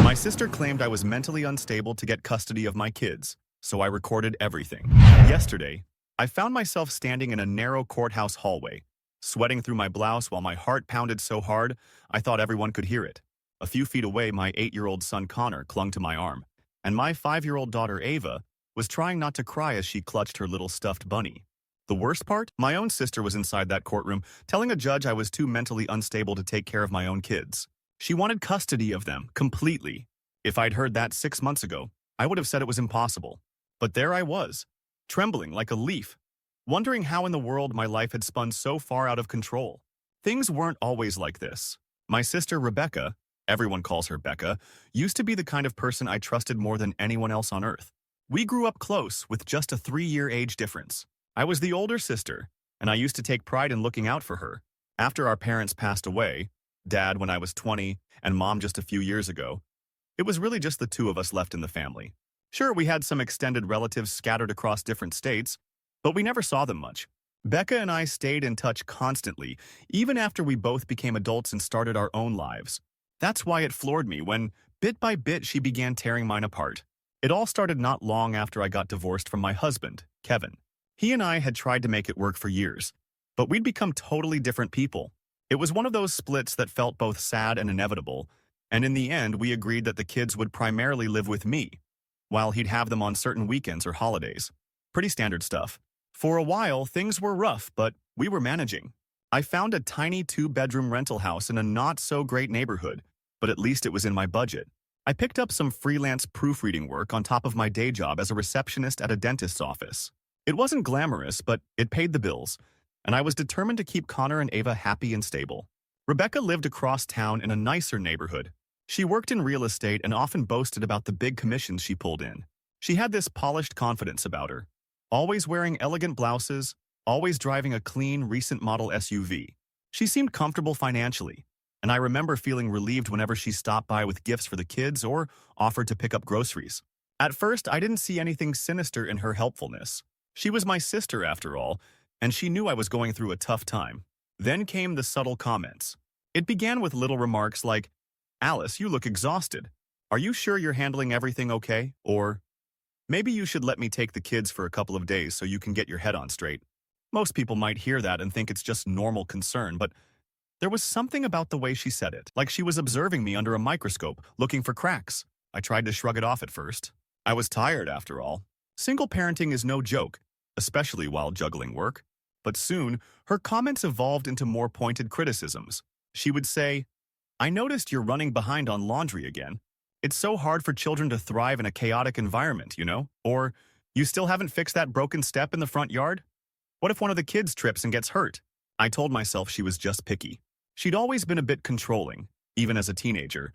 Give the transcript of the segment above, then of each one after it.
My sister claimed I was mentally unstable to get custody of my kids, so I recorded everything. Yesterday, I found myself standing in a narrow courthouse hallway, sweating through my blouse while my heart pounded so hard I thought everyone could hear it. A few feet away, my 8-year-old son Connor clung to my arm, and my 5-year-old daughter Ava was trying not to cry as she clutched her little stuffed bunny. The worst part? My own sister was inside that courtroom, telling a judge I was too mentally unstable to take care of my own kids. She wanted custody of them, completely. If I'd heard that 6 months ago, I would have said it was impossible. But there I was, trembling like a leaf, wondering how in the world my life had spun so far out of control. Things weren't always like this. My sister Rebecca, everyone calls her Becca, used to be the kind of person I trusted more than anyone else on earth. We grew up close with just a 3-year age difference. I was the older sister, and I used to take pride in looking out for her. After our parents passed away, Dad when I was 20 and Mom just a few years ago, it was really just the two of us left in the family. Sure, we had some extended relatives scattered across different states, but we never saw them much. Becca and I stayed in touch constantly, even after we both became adults and started our own lives. That's why it floored me when, bit by bit, she began tearing mine apart. It all started not long after I got divorced from my husband, Kevin. He and I had tried to make it work for years, but we'd become totally different people. It was one of those splits that felt both sad and inevitable, and in the end we agreed that the kids would primarily live with me, while he'd have them on certain weekends or holidays. Pretty standard stuff. For a while, things were rough, but we were managing. I found a tiny 2-bedroom rental house in a not-so-great neighborhood, but at least it was in my budget. I picked up some freelance proofreading work on top of my day job as a receptionist at a dentist's office. It wasn't glamorous, but it paid the bills, and I was determined to keep Connor and Ava happy and stable. Rebecca lived across town in a nicer neighborhood. She worked in real estate and often boasted about the big commissions she pulled in. She had this polished confidence about her, always wearing elegant blouses, always driving a clean, recent model SUV. She seemed comfortable financially, and I remember feeling relieved whenever she stopped by with gifts for the kids or offered to pick up groceries. At first, I didn't see anything sinister in her helpfulness. She was my sister, after all, and she knew I was going through a tough time. Then came the subtle comments. It began with little remarks like, "Alice, you look exhausted. Are you sure you're handling everything okay?" Or, "Maybe you should let me take the kids for a couple of days so you can get your head on straight." Most people might hear that and think it's just normal concern, but there was something about the way she said it, like she was observing me under a microscope, looking for cracks. I tried to shrug it off at first. I was tired, after all. Single parenting is no joke, especially while juggling work. But soon, her comments evolved into more pointed criticisms. She would say, "I noticed you're running behind on laundry again. It's so hard for children to thrive in a chaotic environment, you know? Or, you still haven't fixed that broken step in the front yard? What if one of the kids trips and gets hurt?" I told myself she was just picky. She'd always been a bit controlling, even as a teenager.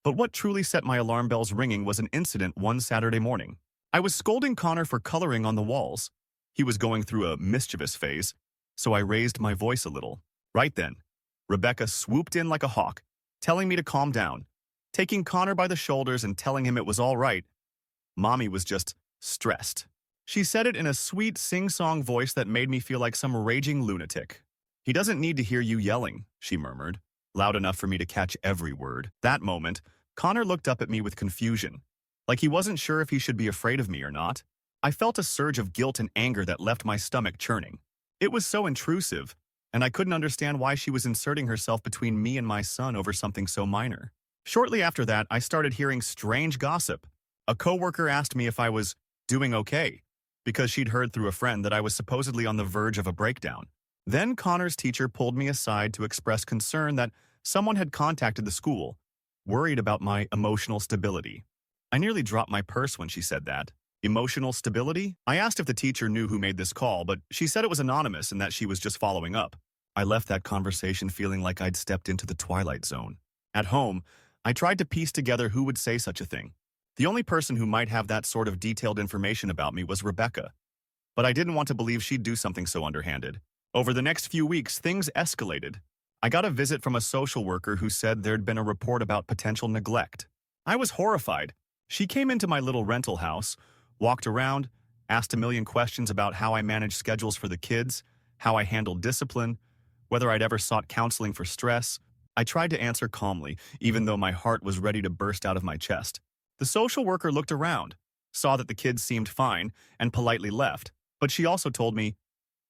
But what truly set my alarm bells ringing was an incident one Saturday morning. I was scolding Connor for coloring on the walls. He was going through a mischievous phase, so I raised my voice a little. Right then, Rebecca swooped in like a hawk, telling me to calm down. Taking Connor by the shoulders and telling him it was all right, Mommy was just stressed. She said it in a sweet sing-song voice that made me feel like some raging lunatic. "He doesn't need to hear you yelling," she murmured, loud enough for me to catch every word. That moment, Connor looked up at me with confusion, like he wasn't sure if he should be afraid of me or not. I felt a surge of guilt and anger that left my stomach churning. It was so intrusive, and I couldn't understand why she was inserting herself between me and my son over something so minor. Shortly after that, I started hearing strange gossip. A coworker asked me if I was doing okay, because she'd heard through a friend that I was supposedly on the verge of a breakdown. Then Connor's teacher pulled me aside to express concern that someone had contacted the school, worried about my emotional stability. I nearly dropped my purse when she said that. Emotional stability? I asked if the teacher knew who made this call, but she said it was anonymous and that she was just following up. I left that conversation feeling like I'd stepped into the twilight zone. At home, I tried to piece together who would say such a thing. The only person who might have that sort of detailed information about me was Rebecca, but I didn't want to believe she'd do something so underhanded. Over the next few weeks, things escalated. I got a visit from a social worker who said there'd been a report about potential neglect. I was horrified. She came into my little rental house, walked around, asked a million questions about how I managed schedules for the kids, how I handled discipline, whether I'd ever sought counseling for stress. I tried to answer calmly, even though my heart was ready to burst out of my chest. The social worker looked around, saw that the kids seemed fine, and politely left, but she also told me,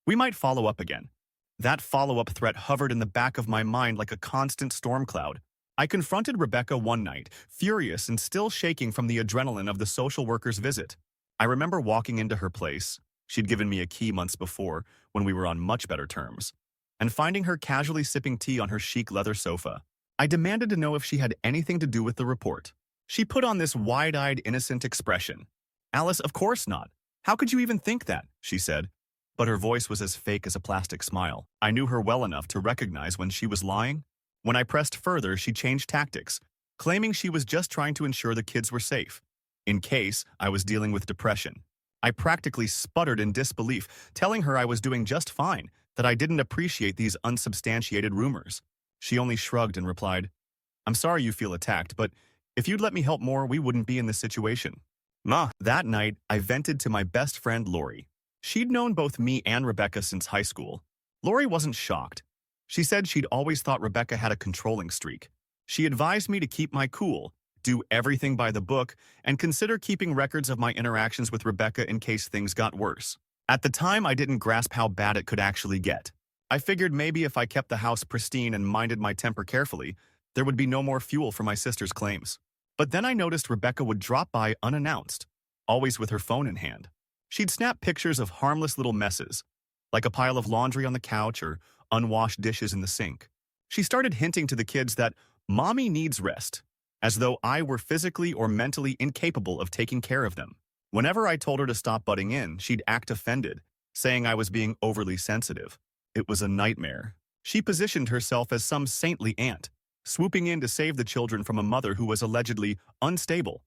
"We might follow up again." That follow-up threat hovered in the back of my mind like a constant storm cloud. I confronted Rebecca one night, furious and still shaking from the adrenaline of the social worker's visit. I remember walking into her place. She'd given me a key months before, when we were on much better terms, and finding her casually sipping tea on her chic leather sofa. I demanded to know if she had anything to do with the report. She put on this wide-eyed, innocent expression. "Alice, of course not. How could you even think that?" she said. But her voice was as fake as a plastic smile. I knew her well enough to recognize when she was lying. When I pressed further, she changed tactics, claiming she was just trying to ensure the kids were safe, in case I was dealing with depression. I practically sputtered in disbelief, telling her I was doing just fine, that I didn't appreciate these unsubstantiated rumors. She only shrugged and replied, "I'm sorry you feel attacked, but if you'd let me help more, we wouldn't be in this situation." That night, I vented to my best friend, Lori. She'd known both me and Rebecca since high school. Lori wasn't shocked. She said she'd always thought Rebecca had a controlling streak. She advised me to keep my cool, do everything by the book, and consider keeping records of my interactions with Rebecca in case things got worse. At the time, I didn't grasp how bad it could actually get. I figured maybe if I kept the house pristine and minded my temper carefully, there would be no more fuel for my sister's claims. But then I noticed Rebecca would drop by unannounced, always with her phone in hand. She'd snap pictures of harmless little messes, like a pile of laundry on the couch or unwashed dishes in the sink. She started hinting to the kids that mommy needs rest, as though I were physically or mentally incapable of taking care of them. Whenever I told her to stop butting in, she'd act offended, saying I was being overly sensitive. It was a nightmare. She positioned herself as some saintly aunt, swooping in to save the children from a mother who was allegedly unstable.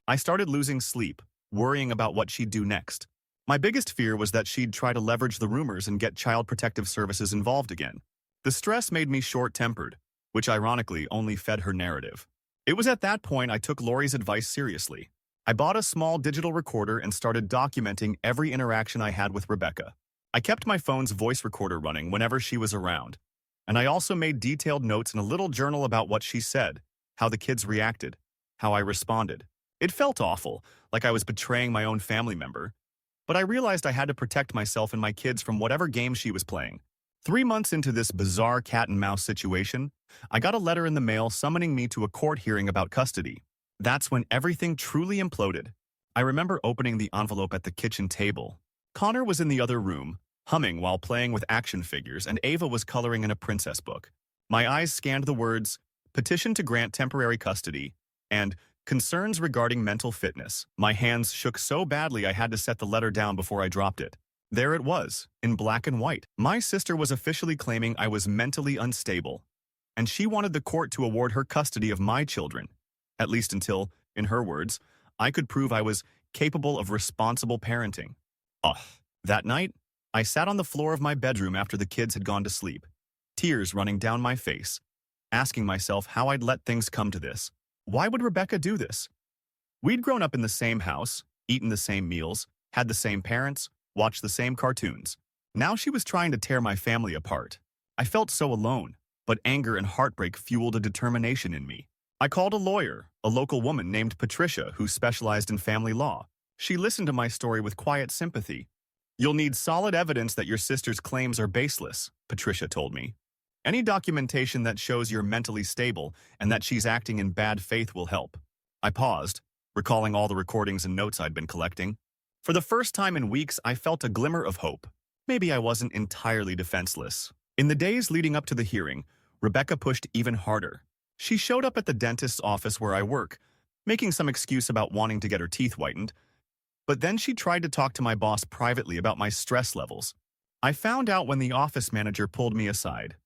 I started losing sleep, worrying about what she'd do next. My biggest fear was that she'd try to leverage the rumors and get Child Protective Services involved again. The stress made me short-tempered, which ironically only fed her narrative. It was at that point I took Lori's advice seriously. I bought a small digital recorder and started documenting every interaction I had with Rebecca. I kept my phone's voice recorder running whenever she was around, and I also made detailed notes in a little journal about what she said, how the kids reacted, how I responded. It felt awful, like I was betraying my own family member, but I realized I had to protect myself and my kids from whatever game she was playing. 3 months into this bizarre cat-and-mouse situation, I got a letter in the mail summoning me to a court hearing about custody. That's when everything truly imploded. I remember opening the envelope at the kitchen table. Connor was in the other room, humming while playing with action figures, and Ava was coloring in a princess book. My eyes scanned the words, "Petition to grant temporary custody," and "Concerns regarding mental fitness." My hands shook so badly I had to set the letter down before I dropped it. There it was, in black and white. My sister was officially claiming I was mentally unstable, and she wanted the court to award her custody of my children, at least until, in her words, I could prove I was capable of responsible parenting. That night, I sat on the floor of my bedroom after the kids had gone to sleep, tears running down my face, asking myself how I'd let things come to this. Why would Rebecca do this? We'd grown up in the same house, eaten the same meals, had the same parents, watched the same cartoons. Now she was trying to tear my family apart. I felt so alone, but anger and heartbreak fueled a determination in me. I called a lawyer, a local woman named Patricia who specialized in family law. She listened to my story with quiet sympathy. "You'll need solid evidence that your sister's claims are baseless," Patricia told me. "Any documentation that shows you're mentally stable and that she's acting in bad faith will help." I paused, recalling all the recordings and notes I'd been collecting. For the first time in weeks, I felt a glimmer of hope. Maybe I wasn't entirely defenseless. In the days leading up to the hearing, Rebecca pushed even harder. She showed up at the dentist's office where I work, making some excuse about wanting to get her teeth whitened. But then she tried to talk to my boss privately about my stress levels. I found out when the office manager pulled me aside.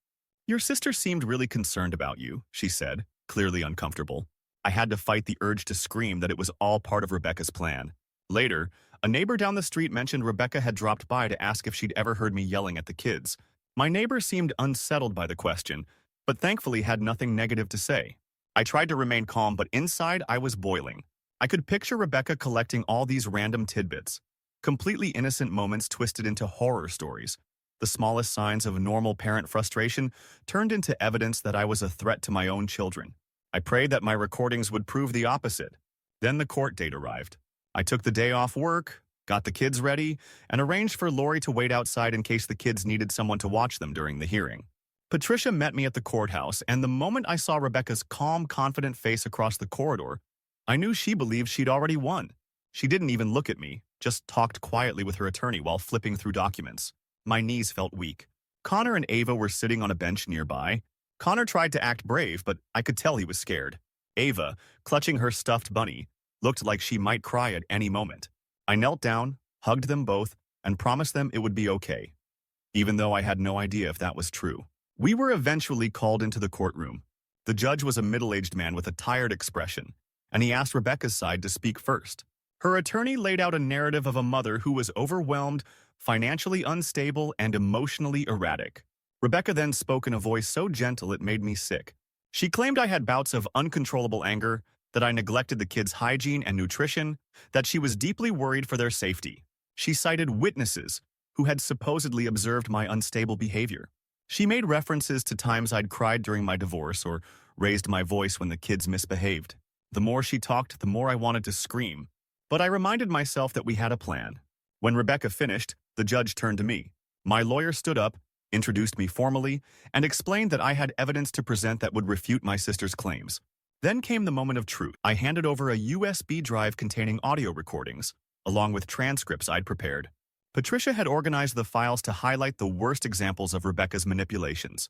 "Your sister seemed really concerned about you," she said, clearly uncomfortable. I had to fight the urge to scream that it was all part of Rebecca's plan. Later, a neighbor down the street mentioned Rebecca had dropped by to ask if she'd ever heard me yelling at the kids. My neighbor seemed unsettled by the question, but thankfully had nothing negative to say. I tried to remain calm, but inside I was boiling. I could picture Rebecca collecting all these random tidbits, completely innocent moments twisted into horror stories. The smallest signs of normal parent frustration turned into evidence that I was a threat to my own children. I prayed that my recordings would prove the opposite. Then the court date arrived. I took the day off work, got the kids ready, and arranged for Lori to wait outside in case the kids needed someone to watch them during the hearing. Patricia met me at the courthouse, and the moment I saw Rebecca's calm, confident face across the corridor, I knew she believed she'd already won. She didn't even look at me, just talked quietly with her attorney while flipping through documents. My knees felt weak. Connor and Ava were sitting on a bench nearby. Connor tried to act brave, but I could tell he was scared. Ava, clutching her stuffed bunny, looked like she might cry at any moment. I knelt down, hugged them both, and promised them it would be okay, even though I had no idea if that was true. We were eventually called into the courtroom. The judge was a middle-aged man with a tired expression, and he asked Rebecca's side to speak first. Her attorney laid out a narrative of a mother who was overwhelmed, financially unstable, and emotionally erratic. Rebecca then spoke in a voice so gentle it made me sick. She claimed I had bouts of uncontrollable anger, that I neglected the kids' hygiene and nutrition, that she was deeply worried for their safety. She cited witnesses who had supposedly observed my unstable behavior. She made references to times I'd cried during my divorce or raised my voice when the kids misbehaved. The more she talked, the more I wanted to scream. But I reminded myself that we had a plan. When Rebecca finished, the judge turned to me. My lawyer stood up, introduced me formally, and explained that I had evidence to present that would refute my sister's claims. Then came the moment of truth. I handed over a USB drive containing audio recordings, along with transcripts I'd prepared. Patricia had organized the files to highlight the worst examples of Rebecca's manipulations.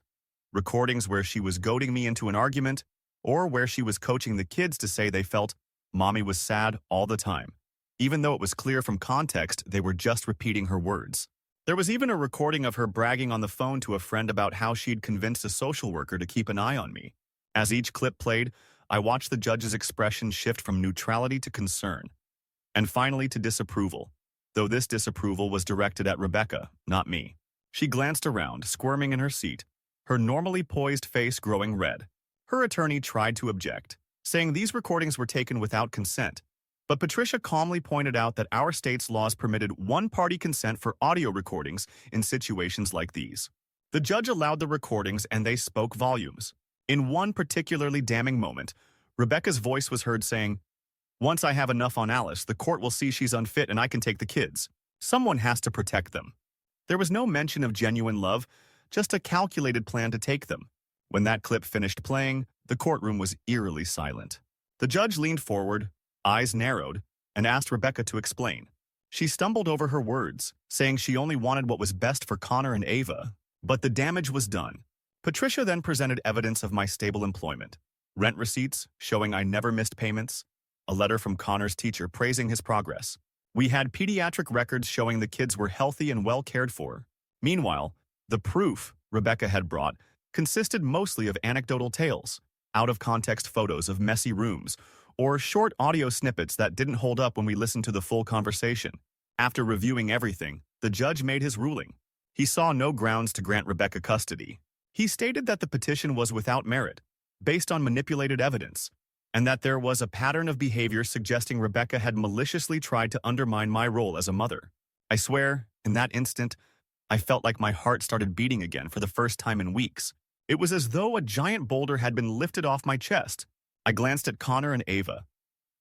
Recordings where she was goading me into an argument, or where she was coaching the kids to say they felt Mommy was sad all the time, even though it was clear from context they were just repeating her words. There was even a recording of her bragging on the phone to a friend about how she'd convinced a social worker to keep an eye on me. As each clip played, I watched the judge's expression shift from neutrality to concern, and finally to disapproval, though this disapproval was directed at Rebecca, not me. She glanced around, squirming in her seat, her normally poised face growing red. Her attorney tried to object, saying these recordings were taken without consent, but Patricia calmly pointed out that our state's laws permitted one-party consent for audio recordings in situations like these. The judge allowed the recordings and they spoke volumes. In one particularly damning moment, Rebecca's voice was heard saying, "Once I have enough on Alice, the court will see she's unfit and I can take the kids. Someone has to protect them." There was no mention of genuine love, just a calculated plan to take them. When that clip finished playing, the courtroom was eerily silent. The judge leaned forward, eyes narrowed, and asked Rebecca to explain. She stumbled over her words, saying she only wanted what was best for Connor and Ava, but the damage was done. Patricia then presented evidence of my stable employment. Rent receipts showing I never missed payments, a letter from Connor's teacher praising his progress. We had pediatric records showing the kids were healthy and well cared for. Meanwhile, the proof Rebecca had brought consisted mostly of anecdotal tales, out-of-context photos of messy rooms, or short audio snippets that didn't hold up when we listened to the full conversation. After reviewing everything, the judge made his ruling. He saw no grounds to grant Rebecca custody. He stated that the petition was without merit, based on manipulated evidence, and that there was a pattern of behavior suggesting Rebecca had maliciously tried to undermine my role as a mother. I swear, in that instant, I felt like my heart started beating again for the first time in weeks. It was as though a giant boulder had been lifted off my chest. I glanced at Connor and Ava.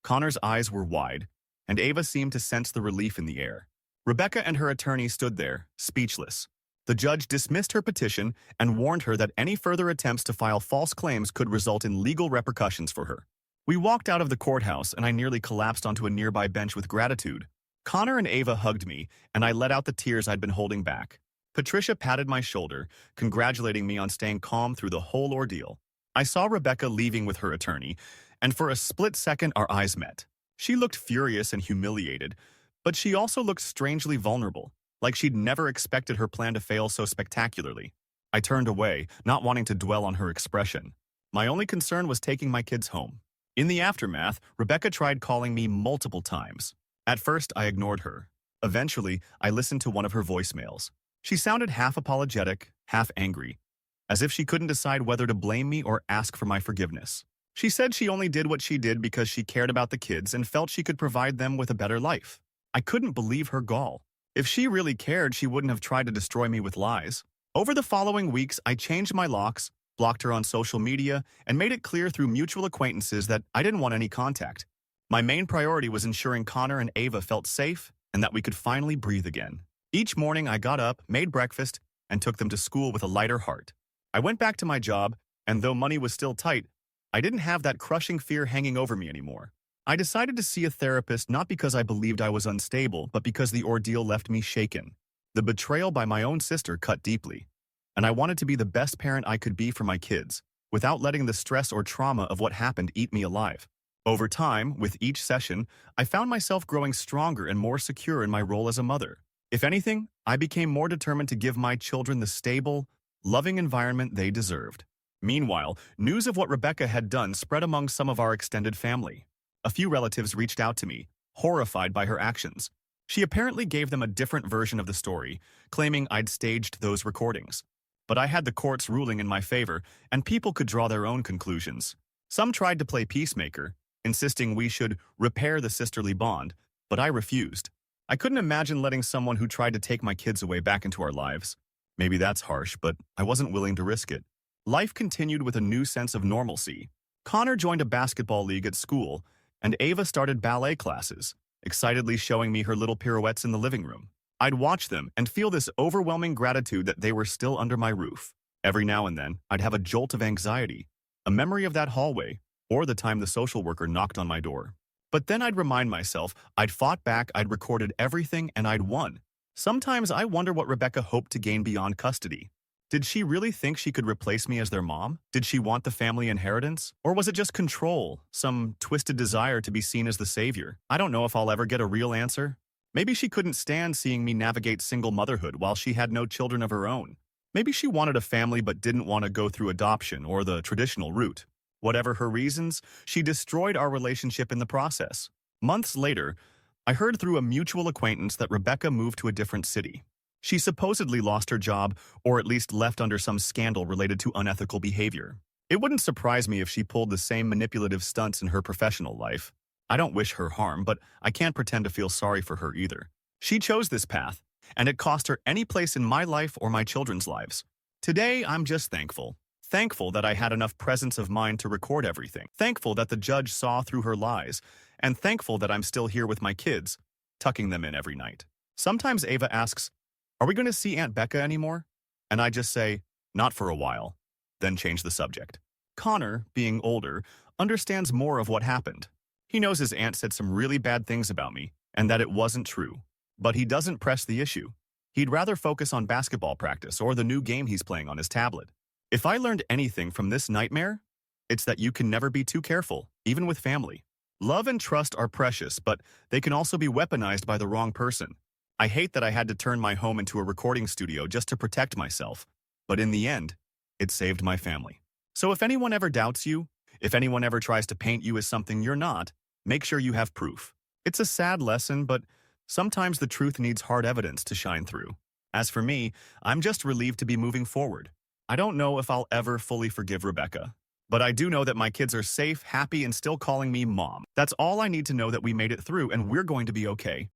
Connor's eyes were wide, and Ava seemed to sense the relief in the air. Rebecca and her attorney stood there, speechless. The judge dismissed her petition and warned her that any further attempts to file false claims could result in legal repercussions for her. We walked out of the courthouse and I nearly collapsed onto a nearby bench with gratitude. Connor and Ava hugged me, and I let out the tears I'd been holding back. Patricia patted my shoulder, congratulating me on staying calm through the whole ordeal. I saw Rebecca leaving with her attorney, and for a split second our eyes met. She looked furious and humiliated, but she also looked strangely vulnerable, like she'd never expected her plan to fail so spectacularly. I turned away, not wanting to dwell on her expression. My only concern was taking my kids home. In the aftermath, Rebecca tried calling me multiple times. At first, I ignored her. Eventually, I listened to one of her voicemails. She sounded half apologetic, half angry, as if she couldn't decide whether to blame me or ask for my forgiveness. She said she only did what she did because she cared about the kids and felt she could provide them with a better life. I couldn't believe her gall. If she really cared, she wouldn't have tried to destroy me with lies. Over the following weeks, I changed my locks, blocked her on social media, and made it clear through mutual acquaintances that I didn't want any contact. My main priority was ensuring Connor and Ava felt safe and that we could finally breathe again. Each morning, I got up, made breakfast, and took them to school with a lighter heart. I went back to my job, and though money was still tight, I didn't have that crushing fear hanging over me anymore. I decided to see a therapist not because I believed I was unstable, but because the ordeal left me shaken. The betrayal by my own sister cut deeply, and I wanted to be the best parent I could be for my kids, without letting the stress or trauma of what happened eat me alive. Over time, with each session, I found myself growing stronger and more secure in my role as a mother. If anything, I became more determined to give my children the stable, loving environment they deserved. Meanwhile, news of what Rebecca had done spread among some of our extended family. A few relatives reached out to me, horrified by her actions. She apparently gave them a different version of the story, claiming I'd staged those recordings. But I had the court's ruling in my favor, and people could draw their own conclusions. Some tried to play peacemaker, insisting we should repair the sisterly bond, but I refused. I couldn't imagine letting someone who tried to take my kids away back into our lives. Maybe that's harsh, but I wasn't willing to risk it. Life continued with a new sense of normalcy. Connor joined a basketball league at school, and Ava started ballet classes, excitedly showing me her little pirouettes in the living room. I'd watch them and feel this overwhelming gratitude that they were still under my roof. Every now and then, I'd have a jolt of anxiety, a memory of that hallway, or the time the social worker knocked on my door. But then I'd remind myself I'd fought back, I'd recorded everything, and I'd won. Sometimes I wonder what Rebecca hoped to gain beyond custody. Did she really think she could replace me as their mom? Did she want the family inheritance? Or was it just control, some twisted desire to be seen as the savior? I don't know if I'll ever get a real answer. Maybe she couldn't stand seeing me navigate single motherhood while she had no children of her own. Maybe she wanted a family but didn't want to go through adoption or the traditional route. Whatever her reasons, she destroyed our relationship in the process. Months later, I heard through a mutual acquaintance that Rebecca moved to a different city. She supposedly lost her job, or at least left under some scandal related to unethical behavior. It wouldn't surprise me if she pulled the same manipulative stunts in her professional life. I don't wish her harm, but I can't pretend to feel sorry for her either. She chose this path, and it cost her any place in my life or my children's lives. Today, I'm just thankful. Thankful that I had enough presence of mind to record everything. Thankful that the judge saw through her lies. And thankful that I'm still here with my kids, tucking them in every night. Sometimes Ava asks, "Are we going to see Aunt Becca anymore?" And I just say, "Not for a while," then change the subject. Connor, being older, understands more of what happened. He knows his aunt said some really bad things about me, and that it wasn't true. But he doesn't press the issue. He'd rather focus on basketball practice or the new game he's playing on his tablet. If I learned anything from this nightmare, it's that you can never be too careful, even with family. Love and trust are precious, but they can also be weaponized by the wrong person. I hate that I had to turn my home into a recording studio just to protect myself, but in the end, it saved my family. So if anyone ever doubts you, if anyone ever tries to paint you as something you're not, make sure you have proof. It's a sad lesson, but sometimes the truth needs hard evidence to shine through. As for me, I'm just relieved to be moving forward. I don't know if I'll ever fully forgive Rebecca, but I do know that my kids are safe, happy, and still calling me mom. That's all I need to know, that we made it through and we're going to be okay.